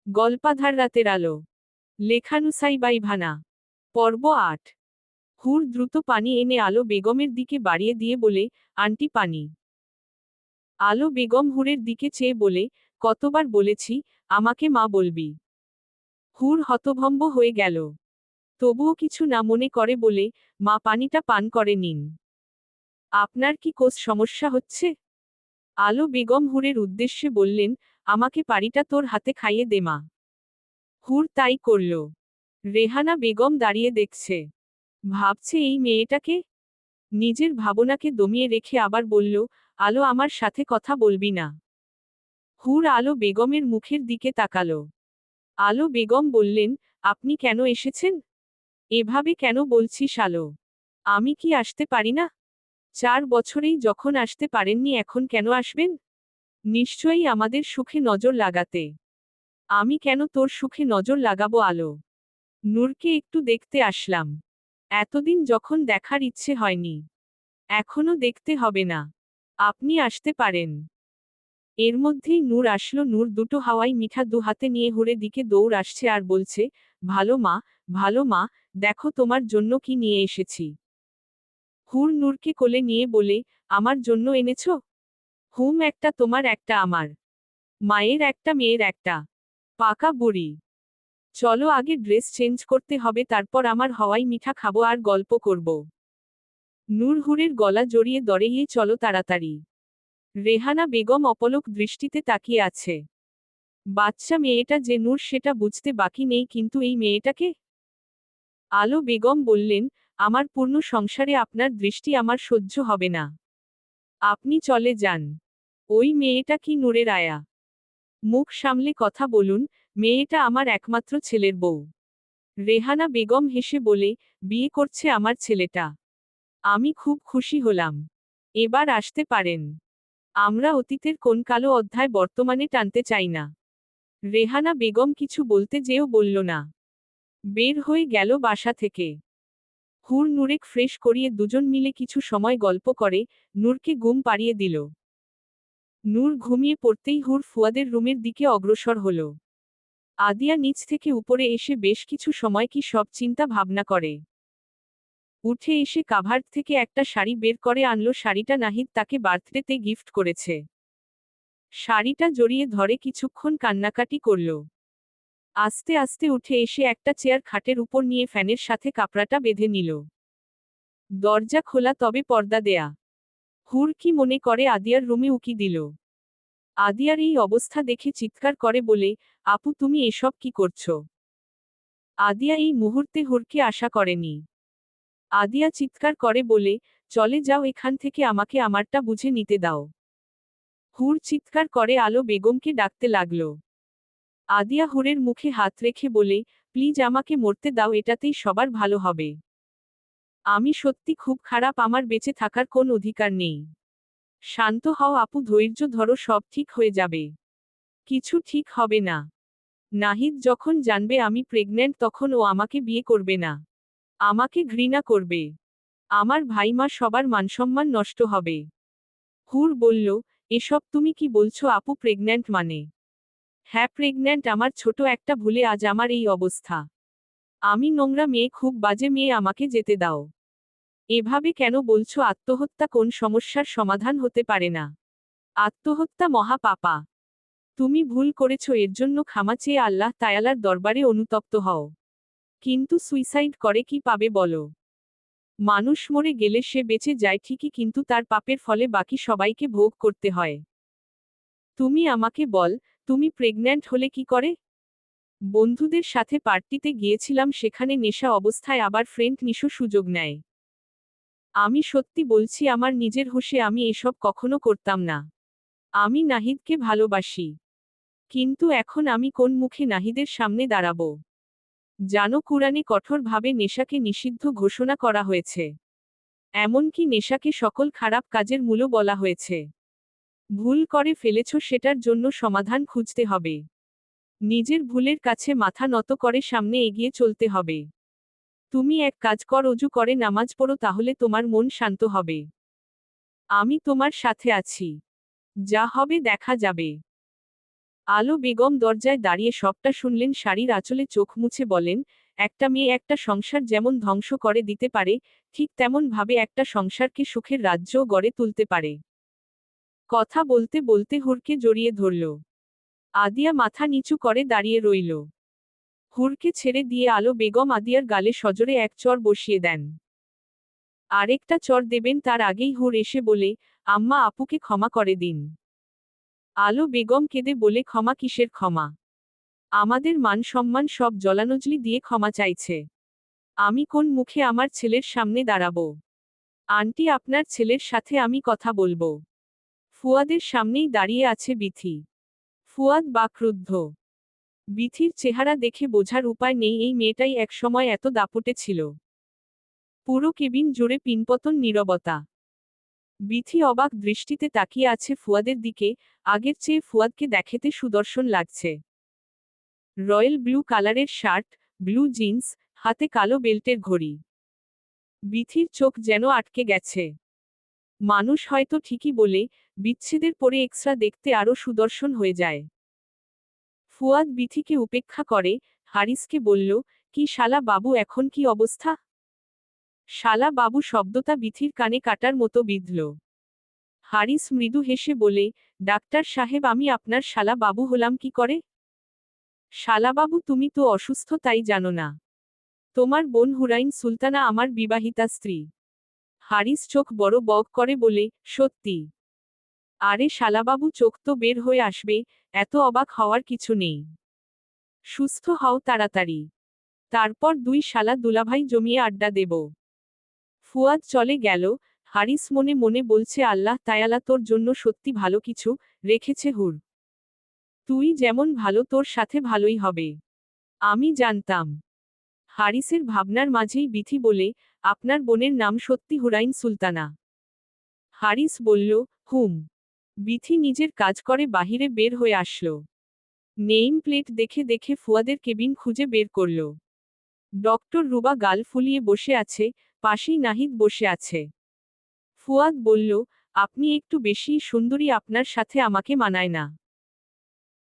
গল্পাধার রাতের আলো। লেখা নুসাইবা ইভানা। পর্ব ৮। হুর দ্রুত পানি এনে আলো বেগমের দিকে বাড়িয়ে দিয়ে বলে, আন্টি পানি। আলো বেগম হুরের দিকে চেয়ে বলে, কতবার বলেছি, আমাকে মা বলবি। হুর হতভম্ব হয়ে গেল। তবুও কিছু না মনে করে বলে, মা পানিটা পান করে নিন। আপনার কি কোস সমস্যা হচ্ছে? আলো বেগম হুরের উদ্দেশ্যে বললেন, আমাকে পানিটা তোর হাতে খাইয়ে দে মা। হুর তাই করল। রেহানা বেগম দাঁড়িয়ে দেখছে। ভাবছে এই মেয়েটাকে। নিজের ভাবনাকে দমিয়ে রেখে আবার বলল, আলো আমার সাথে কথা বলবি না। হুর আলো বেগমের মুখের দিকে তাকালো। আলো বেগম বললেন, আপনি কেন এসেছেন? এভাবে কেন বলছিস আলো? আমি কি আসতে পারি না? 4 বছরেই যখন আসতে পারেননি এখন কেন আসবেন? নিশ্চয়ই আমাদের সুখে নজর লাগাতে। আমি কেন তোর সুখে নজর লাগাবো আলো? নূরকে একটু দেখতে আসলাম। এতদিন যখন দেখার ইচ্ছে হয়নি। এখনো দেখতে হবে না। আপনি আসতে পারেন। এর মধ্যেই নূর আসলো। নূর দুটো হাওয়াই মিঠা দু হাতে নিয়ে হুরে দিকে দৌড় আসছে আর বলছে, ভালো মা, দেখো তোমার জন্য কি নিয়ে এসেছি। হুর নূরকে কোলে নিয়ে বলে, আমার জন্য এনেছো? হুম, একটা তোমার একটা আমার। মায়ের একটা মেয়ের একটা। পাকা বুড়ি। চলো আগে ড্রেস চেঞ্জ করতে হবে, তারপর আমার হাওয়াই মিঠা খাবো আর গল্প করব। নূর হুরের গলা জড়িয়ে দরেই, চলো তাড়াতাড়ি। রেহানা বেগম অপলক দৃষ্টিতে তাকিয়ে আছে। বাচ্চা মেয়েটা যে নূর সেটা বুঝতে বাকি নেই, কিন্তু এই মেয়েটাকে। আলো বেগম বললেন, আমার পূর্ণ সংসারে আপনার দৃষ্টি আমার সহ্য হবে না। আপনি চলে যান। ওই মেয়েটা কি নূরের আয়া? মুখ সামলে কথা বলুন, মেয়েটা আমার একমাত্র ছেলের বউ। রেহানা বেগম হেসে বলে, বিয়ে করছে আমার ছেলেটা। আমি খুব খুশি হলাম। এবার আসতে পারেন। আমরা অতীতের কোন কালো অধ্যায় বর্তমানে টানতে চাই না। রেহানা বেগম কিছু বলতে যেও বলল না। বের হয়ে গেল বাসা থেকে। হুর নূরেক ফ্রেশ করিয়ে দুজন মিলে কিছু সময় গল্প করে, নূরকে ঘুম পাড়িয়ে দিল। নূর ঘুমিয়ে পড়তেই হুর ফুয়াদের রুমের দিকে অগ্রসর হল। আদিয়া নিচ থেকে উপরে এসে বেশ কিছু সময় কি সব চিন্তা ভাবনা করে। উঠে এসে কাভার্ড থেকে একটা শাড়ি বের করে আনলো। শাড়িটা নাহিদ তাকে বার্থডেতে গিফট করেছে। শাড়িটা জড়িয়ে ধরে কিছুক্ষণ কান্নাকাটি করল। আস্তে আস্তে উঠে এসে একটা চেয়ার খাটের উপর নিয়ে ফ্যানের সাথে কাপড়াটা বেঁধে নিল। দরজা খোলা, তবে পর্দা দেয়া। হুর কি মনে করে আদিয়ার রুমে উকি দিল। আদিয়ার এই অবস্থা দেখে চিৎকার করে বলে, আপু তুমি এসব কি করছো? আদিয়া এই মুহূর্তে হুরকে আশা করেনি। আদিয়া চিৎকার করে বলে, চলে যাও এখান থেকে, আমাকে আমারটা বুঝে নিতে দাও। হুর চিৎকার করে আলো বেগমকে ডাকতে লাগল। আদিয়া হুরের মুখে হাত রেখে বলে, প্লিজ আমাকে মরতে দাও, এটাতেই সবার ভালো হবে। আমি সত্যি খুব খারাপ, আমার বেঁচে থাকার কোন অধিকার নেই। শান্ত হও আপু, ধৈর্য ধরো, সব ঠিক হয়ে যাবে। কিছু ঠিক হবে না। নাহিদ যখন জানবে আমি প্রেগন্যান্ট তখন ও আমাকে বিয়ে করবে না। আমাকে ঘৃণা করবে। আমার ভাইমা সবার মানসম্মান নষ্ট হবে। হুর বলল, এসব তুমি কি বলছো আপু, প্রেগন্যান্ট মানে? হ্যাঁ প্রেগন্যান্ট, আমার ছোট একটা ভুলে আজ আমার এই অবস্থা। আমি নোংরা মেয়ে, খুব বাজে মেয়ে, আমাকে যেতে দাও। এভাবে কেন বলছো? আত্মহত্যা কোন সমস্যার সমাধান হতে পারে না। আত্মহত্যা মহা পাপা। তুমি ভুল করেছো, এর জন্য ক্ষমা চেয়ে আল্লাহ তায়ালার দরবারে অনুতপ্ত হও। কিন্তু সুইসাইড করে কি পাবে বলো? মানুষ মরে গেলে সে বেঁচে যায় ঠিকই, কিন্তু তার পাপের ফলে বাকি সবাইকে ভোগ করতে হয়। তুমি আমাকে বল, তুমি প্রেগন্যান্ট হলে কি করে? বন্ধুদের সাথে পার্টিতে গিয়েছিলাম, সেখানে নেশা অবস্থায় আবার ফ্রেন্ড নিশো সুযোগ নেয়। আমি সত্যি বলছি, আমার নিজের হুঁশে আমি এসব কখনো করতাম না। আমি নাহিদকে ভালোবাসি। কিন্তু এখন আমি কোন মুখে নাহিদের সামনে দাঁড়াবো? জানো কুরআনে কঠোরভাবে নেশাকে নিষিদ্ধ ঘোষণা করা হয়েছে। এমনকি নেশাকে সকল খারাপ কাজের মূল বলা হয়েছে। ভুল করে ফেলেছ, সেটার জন্য সমাধান খুঁজতে হবে। নিজের ভুলের কাছে মাথা নত করে সামনে এগিয়ে চলতে হবে। তুমি এক কাজ কর, অজু করে নামাজ পড়ো, তাহলে তোমার মন শান্ত হবে। আমি তোমার সাথে আছি। যা হবে দেখা যাবে। আলো বেগম দরজায় দাঁড়িয়ে সবটা শুনলেন, শাড়ির আঁচলে চোখ মুছে বলেন, একটা মেয়ে একটা সংসার যেমন ধ্বংস করে দিতে পারে, ঠিক তেমন ভাবে একটা সংসারকে সুখের রাজ্যও গড়ে তুলতে পারে। কথা বলতে বলতে হুরকে জড়িয়ে ধরল। আদিয়া মাথা নিচু করে দাঁড়িয়ে রইল। হুরকে ছেড়ে দিয়ে আলো বেগম আদিয়ার গালে সজোরে এক চর বসিয়ে দেন। আরেকটা চর দেবেন তার আগেই হুর এসে বলে, আম্মা আপুকে ক্ষমা করে দিন। আলো বেগম কেঁদে বলে, ক্ষমা কিসের ক্ষমা? আমাদের মান সম্মান সব জলানজলি দিয়ে ক্ষমা চাইছে। আমি কোন মুখে আমার ছেলের সামনে দাঁড়াবো? আন্টি, আপনার ছেলের সাথে আমি কথা বলবো। ফুয়াদের সামনেই দাঁড়িয়ে আছে বিথি। ফুয়াদ বাকরুদ্ধ। বিথির চেহারা দেখে বোঝার উপায় নেই এই মেয়েটাই একসময় এত দাপুটে ছিল। পুরো কেবিন জুড়ে পিনপতন নীরবতা। বিথি অবাক দৃষ্টিতে তাকিয়ে আছে ফুয়াদের দিকে, আগের চেয়ে ফুয়াদকে দেখাতে সুদর্শন লাগছে। রয়্যাল ব্লু কালারের শার্ট, ব্লু জিন্স, হাতে কালো বেল্টের ঘড়ি। বিথির চোখ যেন আটকে গেছে। মানুষ হয়তো ঠিকই বলে, বিচ্ছেদের পরে এক্সট্রা দেখতে আরও সুদর্শন হয়ে যায়। ফুয়াদ বিথিকে উপেক্ষা করে, হারিসকে বলল, কি শালা বাবু, এখন কি অবস্থা? শালা বাবু শব্দটা বিথির কানে কাটার মতো বিঁধল। হারিস মৃদু হেসে বলে, ডাক্তার সাহেব, আমি আপনার শালা বাবু হলাম কি করে? শালাবাবু, তুমি তো অসুস্থ, তাই জানো না। তোমার বোন হুরাইন সুলতানা আমার বিবাহিতা স্ত্রী। হারিস চোখ বড় বগ করে বলে, সত্যি? আরে শালাবাবু, চোখ তো বের হয়ে আসবে, এত অবাক হওয়ার কিছু নেই। সুস্থ হও তাড়াতাড়ি, তারপর দুই শালা দুলাভাই জমিয়ে আড্ডা দেব। ফুয়াদ চলে গেল। হারিস মনে মনে বলছে, আল্লাহ তায়ালা তোর জন্য সত্যি ভালো কিছু রেখেছে হুর। তুই যেমন ভালো, তোর সাথে ভালোই হবে। আমি জানতাম। হারিসের ভাবনার মাঝেই বিথি বলে, আপনার বোনের নাম সত্যি হুরাইন সুলতানা? হারিস বলল, হুম। বিথি নিজের কাজ করে বাহিরে বের হয়ে আসলো। নেইম প্লেট দেখে দেখে ফুয়াদের কেবিন খুঁজে বের করল। ডক্টর রুবা গাল ফুলিয়ে বসে আছে, পাশেই নাহিদ বসে আছে। ফুয়াদ বলল, আপনি একটু বেশিই সুন্দরী, আপনার সাথে আমাকে মানায় না।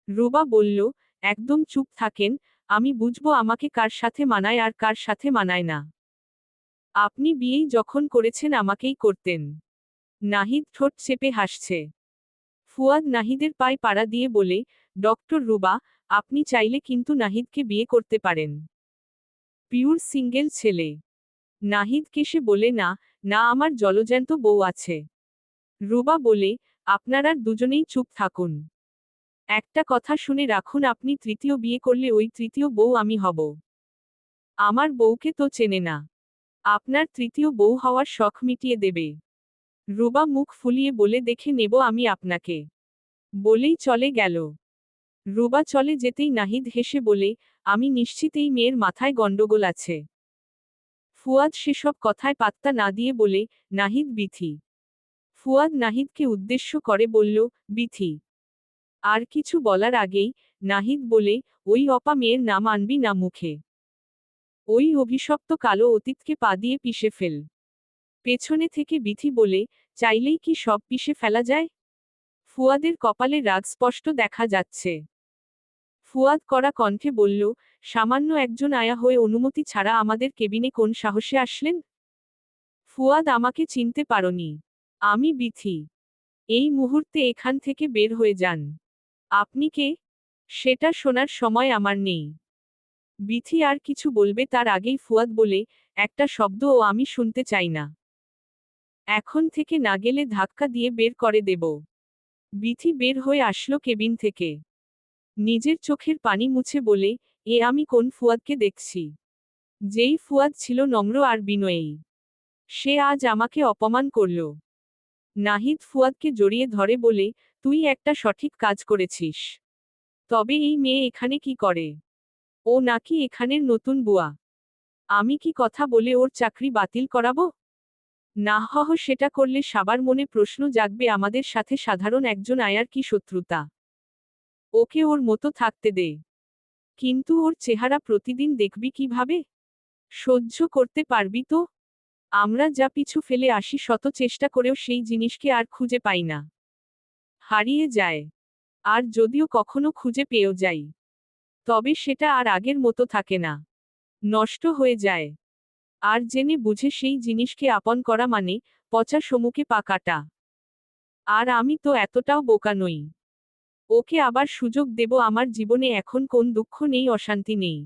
রুবা বলল, একদম চুপ থাকেন, আমি বুঝবো আমাকে কার সাথে মানায় আর কার সাথে মানায় না। আপনি বিয়েই যখন করেছেন আমাকেই করতেন। নাহিদ ঠোঁট চেপে হাসছে। ফুয়াদ নাহিদের পায়ে পাড়া দিয়ে বলে, ডক্টর রুবা, আপনি চাইলে কিন্তু নাহিদকে বিয়ে করতে পারেন। পিওর সিঙ্গেল ছেলে। নাহিদ কেসে বলে, না না, আমার জলজ্যান্ত বউ আছে। রুবা বলে, আপনারা দুজনেই চুপ থাকুন। একটা কথা শুনে রাখুন, আপনি তৃতীয় বিয়ে করলে ওই তৃতীয় বউ আমি হব। আমার বউকে তো চেনে না। আপনার তৃতীয় বউ হওয়ার শখ মিটিয়ে দেবে। রুবা মুখ ফুলিয়ে বলে, দেখে নেব আমি আপনাকে। বলেই চলে গেল। রুবা চলে যেতেই নাহিদ হেসে বলে, আমি নিশ্চিত এই মেয়ের মাথায় গন্ডগোল আছে। ফুয়াদ সেসব কথায় পাত্তা না দিয়ে বলে, নাহিদ বিথি। ফুয়াদ নাহিদকে উদ্দেশ্য করে বলল, বিথি। আর কিছু বলার আগেই নাহিদ বলে, ওই অপা মেয়ের নাম আনবি না মুখে। ওই অভিশপ্ত কালো অতীতকে পা দিয়ে পিষে ফেল। পেছনে থেকে বিথি বলে, চাইলেই কি সব পিষে ফেলা যায়? ফুয়াদের কপালে রাগ স্পষ্ট দেখা যাচ্ছে। ফুয়াদ কড়া কণ্ঠে বলল, সামান্য একজন আয়া হয়ে অনুমতি ছাড়া আমাদের কেবিনে কোন সাহসে আসলেন? ফুয়াদ, আমাকে চিনতে পারোনি। আমি বিথি। এই মুহূর্তে এখান থেকে বের হয়ে যান। আপনি কে? সেটা শোনার সময় আমার নেই। বিথি আর কিছু বলবে তার আগেই ফুয়াদ বলে, একটা শব্দও আমি শুনতে চাই না। এখন থেকে না গেলে ধাক্কা দিয়ে বের করে দেব। বিথি বের হয়ে আসলো কেবিন থেকে। নিজের চোখের পানি মুছে বলে, এ আমি কোন ফুয়াদকে দেখছি? যেই ফুয়াদ ছিল নম্র আর বিনয়ী, সে আজ আমাকে অপমান করল। নাহিদ ফুয়াদকে জড়িয়ে ধরে বলে, তুই একটা সঠিক কাজ করেছিস। তবে এই মেয়ে এখানে কি করে? ও নাকি এখানের নতুন বুয়া? আমি কি কথা বলে ওর চাকরি বাতিল করাবো? না হহ, সেটা করলে সবার মনে প্রশ্ন জাগবে, আমাদের সাথে সাধারণ একজন আয়ার কি শত্রুতা। ওকে ওর মতো থাকতে দে। কিন্তু ওর চেহারা প্রতিদিন দেখবি কিভাবে? সহ্য করতে পারবি তো? আমরা যা পিছু ফেলে আসি, শত চেষ্টা করেও সেই জিনিসকে আর খুঁজে পাই না। হারিয়ে যায়। আর যদিও কখনো খুঁজে পেয়েও যাই, তবে সেটা আর আগের মতো থাকে না, নষ্ট হয়ে যায়। আর জেনে বুঝে সেই জিনিসকে আপন করা মানে পচা সমুখে পা কাটা। আর আমি তো এতটাও বোকা নই। ওকে আবার সুযোগ দেব। আমার জীবনে এখন কোন দুঃখ নেই, অশান্তি নেই,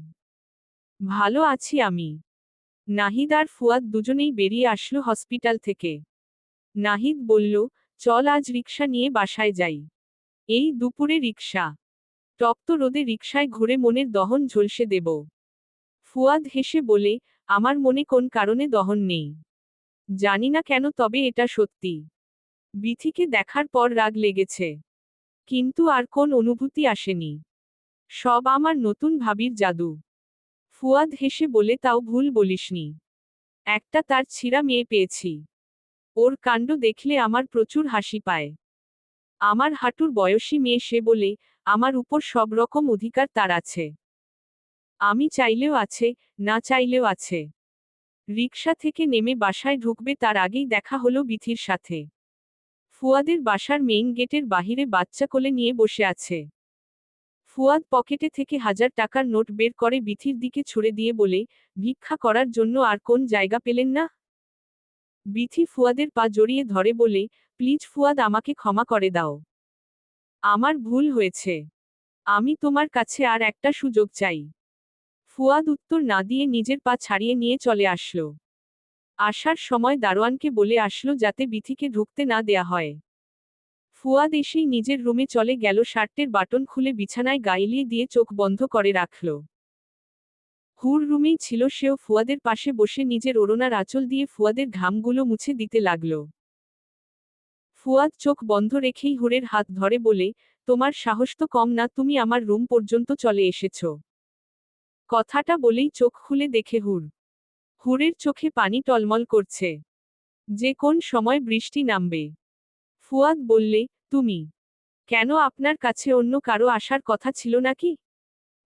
ভালো আছি আমি। নাহিদ আর ফুয়াদ দুজনেই বেরিয়ে আসলো হসপিটাল থেকে। নাহিদ বলল, চল আজ রিকশা নিয়ে বাসায় যাই। এই দুপুরে রিকশা, তপ্ত রোদে রিকশায় ঘুরে মনের দহন ঝলসে দেব। ফুয়াদ হেসে বলে, আমার মনে কোন কারণে দহন নেই জানি না কেন, তবে এটা সত্যি। বিথিকে দেখার পর রাগ লেগেছে, কিন্তু আর কোন অনুভূতি আসেনি। সব আমার নতুন ভাবির জাদু। ফুয়াদ হেসে বলে, তাও ভুল বলিসনি। একটা তার ছিঁড়া মেয়ে পেয়েছি, ওর কাণ্ড দেখলে আমার প্রচুর হাসি পায়। আমার হাঁটুর বয়সী মেয়ে সে বলে, আমার উপর সব রকম অধিকার তার আছে। আমি চাইলেও আছে, না চাইলেও আছে। রিকশা থেকে নেমে বাসায় ঢুকবে তার আগেই দেখা হলো বিথির সাথে। ফুয়াদের বাসার মেইন গেটের বাহিরে বাচ্চা কোলে নিয়ে বসে আছে। ফুয়াদ পকেটে থেকে 1000 টাকার নোট বের করে বিথির দিকে ছুড়ে দিয়ে বলে, ভিক্ষা করার জন্য আর কোন জায়গা পেলেন না? বিথি ফুয়াদের পা জড়িয়ে ধরে বলে, প্লিজ ফুয়াদ, আমাকে ক্ষমা করে দাও। আমার ভুল হয়েছে। আমি তোমার কাছে আর একটা সুযোগ চাই। ফুয়াদ উত্তর না দিয়ে নিজের পা ছাড়িয়ে নিয়ে চলে আসলো। আসার সময় দারোয়ানকে বলে আসলো যাতে বিথিকে ঢুকতে না দেয়া হয়। ফুয়াদ এসেই নিজের রুমে চলে গেল, শার্টের বাটন খুলে বিছানায় গাইলিয়ে দিয়ে চোখ বন্ধ করে রাখল। হুর রুমেই ছিল সেও, ফুয়াদের পাশে বসে নিজের ওড়নার আঁচল দিয়ে ফুয়াদের ঘামগুলো মুছে দিতে লাগল। ফুয়াদ চোখ বন্ধ রেখেই হুরের হাত ধরে বলে, তোমার সাহস তো কম না, তুমি আমার রুম পর্যন্ত চলে এসেছ। কথাটা বলেই চোখ খুলে দেখে হুরের চোখে পানি টলমল করছে, যে কোন সময় বৃষ্টি নামবে। ফুয়াদ বললে, তুমি কেন? আপনার কাছে অন্য কারো আসার কথা ছিল নাকি?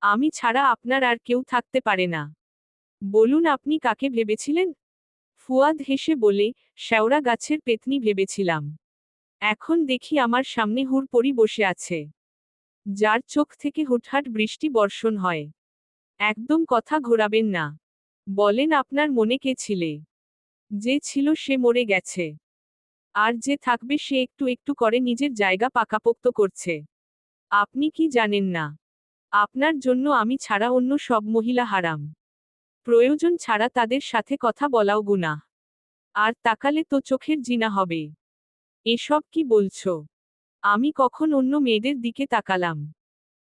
আমি ছাড়া আপনার আর কেউ থাকতে পারে না। বলুন, আপনি কাকে ভেবেছিলেন? ফুয়াদ হেসে বলে, শেওড়া গাছের পেতনি ভেবেছিলাম। এখন দেখি আমার সামনে হুড়পড়ি বসে আছে, যার চোখ থেকে হুটহাট বৃষ্টি বর্ষণ হয়। একদম কথা ঘোরাবেন না। বলেন, আপনার মনে কে ছিলে? যে ছিল সে মরে গেছে, আর যে থাকবে সে একটু একটু করে নিজের জায়গা পাকাপোক্ত করছে। আপনি কি জানেন না, আপনার জন্য আমি ছাড়া অন্য সব মহিলা হারাম। প্রয়োজন ছাড়া তাদের সাথে কথা বলাও গুনাহ। আর তাকালে তো চোখের জিনা হবে। এসব কি বলছো? আমি কখন অন্য মেয়েদের দিকে তাকালাম?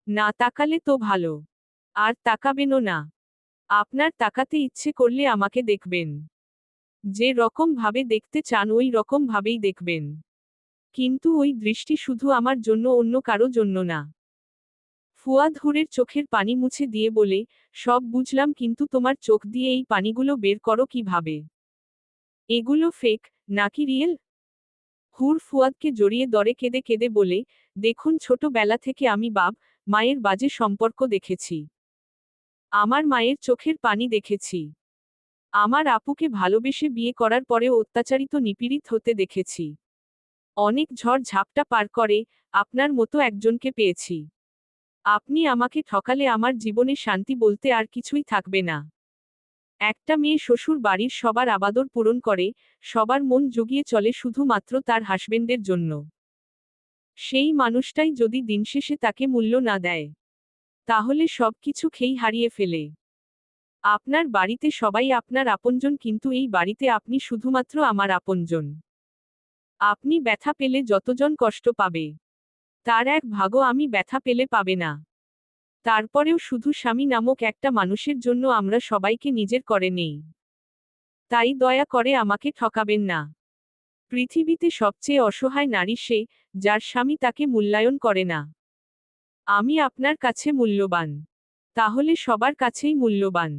না তাকালে তো ভালো। আর তাকাবেনও না। আপনার তাকাতে ইচ্ছে করলে আমাকে দেখবেন। যে রকম ভাবে দেখতে চান ওই রকম ভাবেই দেখবেন। কিন্তু ওই দৃষ্টি শুধু আমার জন্য, অন্য কারো জন্য না। ফুয়াদ হুরের চোখের পানি মুছে দিয়ে বলে, সব বুঝলাম, কিন্তু তোমার চোখ দিয়ে এই পানিগুলো বের করো কিভাবে? এগুলো ফেক নাকি রিয়েল? হুর ফুয়াদকে জড়িয়ে দরে কেঁদে কেঁদে বলে, দেখুন, ছোটবেলা থেকে আমি মায়ের বাজে সম্পর্ক দেখেছি। আমার মায়ের চোখের পানি দেখেছি। আমার আপুকে ভালোবেসে বিয়ে করার পরেও অত্যাচারিত নিপীড়িত হতে দেখেছি। অনেক ঝড় ঝাপটা পার করে আপনার মতো একজনকে পেয়েছি। আপনি আমাকে ঠকালে আমার জীবনে শান্তি বলতে আর কিছুই থাকবে না। একটা মেয়ে শ্বশুর বাড়ির সবার আবাদর পূরণ করে, সবার মন জুগিয়ে চলে শুধুমাত্র তার হাসবেন্ডের জন্য। সেই মানুষটাই যদি দিনশেষে তাকে মূল্য না দেয়, তাহলে সবকিছু খেই হারিয়ে ফেলে। আপনার বাড়িতে সবাই আপনার আপনজন, কিন্তু এই বাড়িতে আপনি শুধুমাত্র আমার আপনজন। আপনি ব্যথা পেলে যতজন কষ্ট পাবে, তার এক ভাগও আমি ব্যথা পেলে পাবে না। তারপরেও শুধু স্বামী নামক একটা মানুষের জন্য আমরা সবাইকে নিজের করে নেই। তাই দয়া করে আমাকে ঠকাবেন না। পৃথিবীতে সবচেয়ে অসহায় নারী সে, যার স্বামী তাকে মূল্যায়ন করে না। আমি আপনার কাছে মূল্যবান, তাহলে সবার কাছেই মূল্যবান।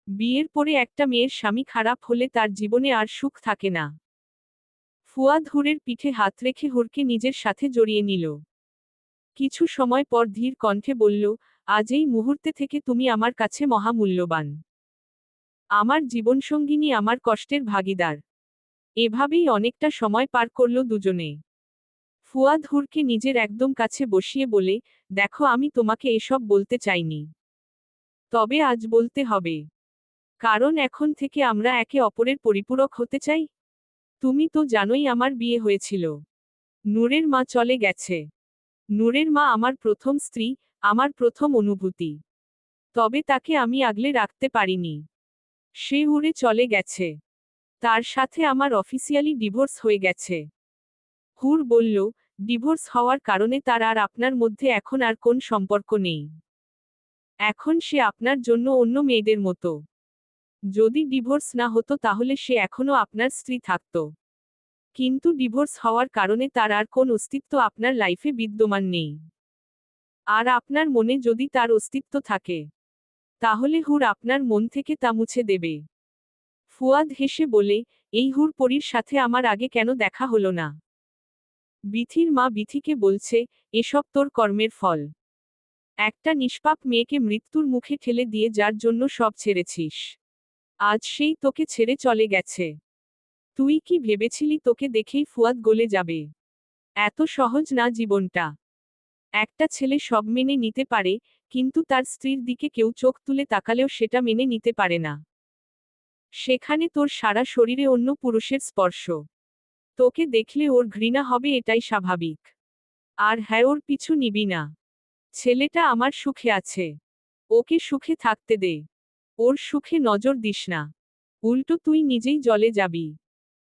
বিয়ের পরে একটা মেয়ের স্বামী খারাপ হলে তার জীবনে আর সুখ থাকে না। ফুয়াদ হুরের পিঠে হাত রেখে হুরকে নিজের সাথে জড়িয়ে নিল। কিছু সময় পর ধীর কণ্ঠে বলল, আজ এই মুহূর্তে থেকে তুমি আমার কাছে মহামূল্যবান। আমার জীবনসঙ্গিনী, আমার কষ্টের ভাগিদার। এভাবেই অনেকটা সময় পার করল দুজনে। ফুয়াদ হুরকে নিজের একদম কাছে বসিয়ে বলে, দেখো আমি তোমাকে এসব বলতে চাইনি। তবে আজ বলতে হবে। কারণ এখন থেকে আমরা একে অপরের পরিপূরক হতে চাই। তুমি তো জানোই আমার বিয়ে হয়েছিল। নূরের মা চলে গেছে। নূরের মা আমার প্রথম স্ত্রী, আমার প্রথম অনুভূতি। তবে তাকে আমি আগলে রাখতে পারিনি। সে উড়ে চলে গেছে। তার সাথে আমার অফিসিয়ালি ডিভোর্স হয়ে গেছে। হুর বলল, ডিভোর্স হওয়ার কারণে তার আর আপনার মধ্যে এখন আর কোন সম্পর্ক নেই। এখন সে আপনার জন্য অন্য মেয়েদের মতো। যদি ডিভোর্স না হতো তাহলে সে এখনো আপনার স্ত্রী থাকত। কিন্তু ডিভোর্স হওয়ার কারণে তার আর কোন অস্তিত্ব আপনার লাইফে বিদ্যমান নেই। আর আপনার মনে যদি তার অস্তিত্ব থাকে, তাহলে হুর আপনার মন থেকে তা মুছে দেবে। ফুয়াদ হেসে বলে, এই হুর পরীর সাথে আমার আগে কেন দেখা হলো না? বিথির মা বিথিকে বলছে, এসব তোর কর্মের ফল। একটা নিষ্পাপ মেয়েকে মৃত্যুর মুখে ঠেলে দিয়ে যার জন্য সব ছেড়েছিস, আজ সেই তোকে ছেড়ে চলে গেছে। তুই কি ভেবেছিলি তোকে দেখেই ফুয়াদ গলে যাবে? এত সহজ না জীবনটা। একটা ছেলে সব মেনে নিতে পারে, কিন্তু তার স্ত্রীর দিকে কেউ চোখ তুলে তাকালেও সেটা মেনে নিতে পারে না। সেখানে তোর সারা শরীরে অন্য পুরুষের স্পর্শ। তোকে দেখলে ওর ঘৃণা হবে, এটাই স্বাভাবিক। আর হ্যাঁ, ওর পিছু নিবি না। ছেলেটা আমার সুখে আছে। ওকে সুখে থাকতে দে। ওর সুখে নজর দিস না। উল্টো তুই নিজেই জলে যাবি।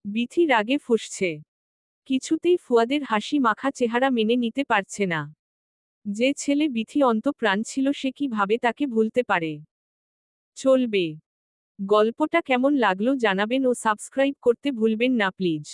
বিথি রাগে ফুঁসছে। কিছুতেই ফুয়াদের হাসি মাখা চেহারা মেনে নিতে পারছে না। যে ছেলে বিথি অন্তঃপ্রাণ ছিল সে কিভাবে তাকে ভুলতে পারে? চলবে। গল্পটা কেমন লাগলো জানাবেন ও সাবস্ক্রাইব করতে ভুলবেন না প্লিজ।